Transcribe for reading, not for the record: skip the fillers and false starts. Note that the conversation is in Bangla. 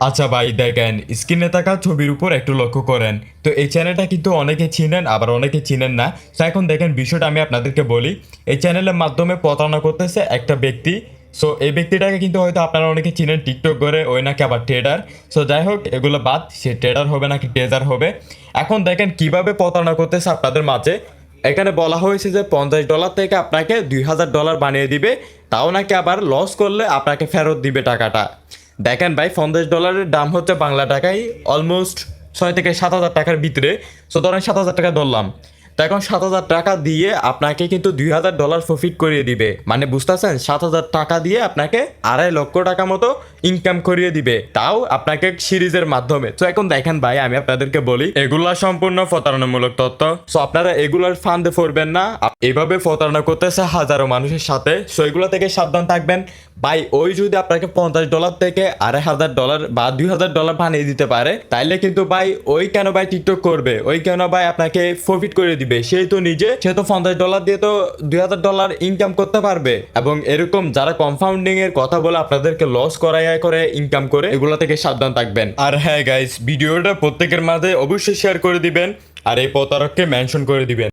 আচ্ছা ভাই দেখেন, স্ক্রিনে থাকা ছবির উপর একটু লক্ষ্য করেন। তো এই চ্যানেলটা কিন্তু অনেকে চিনেন, আবার অনেকে চিনেন না। তো এখন দেখেন, বিষয়টা আমি আপনাদেরকে বলি। এই চ্যানেলের মাধ্যমে প্রতারণা করতেছে একটা ব্যক্তি। সো এই ব্যক্তিটাকে কিন্তু হয়তো আপনারা অনেকে চিনেন, টিকটক করে, ওই নাকি আবার ট্রেডার। সো যাই হোক, এগুলো বাদ, সে ট্রেডার হবে নাকি ট্রেজার হবে। এখন দেখেন কিভাবে প্রতারণা করতেছে আপনাদের মাঝে। এখানে বলা হয়েছে যে $50 থেকে আপনাকে $2000 বানিয়ে দিবে, তাও নাকি আবার লস করলে আপনাকে ফেরত দিবে টাকাটা। দেখেন ভাই, $50 দাম হচ্ছে বাংলা টাকায় অলমোস্ট 6 থেকে 7 হাজার টাকার ভিতরে। সো ধরেন 7 হাজার টাকা ধরলাম। তো এখন 7 হাজার টাকা দিয়ে আপনাকে কিন্তু $2000 প্রফিট করিয়ে দিবে। মানে বুঝতেছেন, 7 হাজার টাকা দিয়ে আপনাকে 2.5 লক্ষ টাকা মতো ইনকাম করিয়ে দিবে, তাও আপনাকে সিরিজের মাধ্যমে। তো এখন দেখেন ভাই, আমি আপনাদেরকে বলি, এগুলা সম্পূর্ণ প্রতারণামূলক তথ্য। সো আপনারা এগুলার ফান্দে পড়বেন না। এভাবে প্রতারণা করতেছে হাজারো মানুষের সাথে। সো এগুলো থেকে সাবধান থাকবেন ভাই। ওই যদি আপনাকে $50 থেকে $2500 বা $2000 বানিয়ে দিতে পারে, তাইলে কিন্তু ভাই ওই কেন ভাই টিকটক করবে, ওই কেন ভাই আপনাকে প্রফিট করে দিবে। সে তো $50 দিয়ে তো $2000 ইনকাম করতে পারবে। এবং এরকম যারা কম্পাউন্ডিং এর কথা বলে আপনাদেরকে লস করাইয়া করে ইনকাম করে, এগুলো থেকে সাবধান থাকবেন। আর হ্যাঁ গাইস, ভিডিওটা প্রত্যেকের মাঝে অবশ্যই শেয়ার করে দিবেন, আর এই প্রতারককে মেনশন করে দিবেন।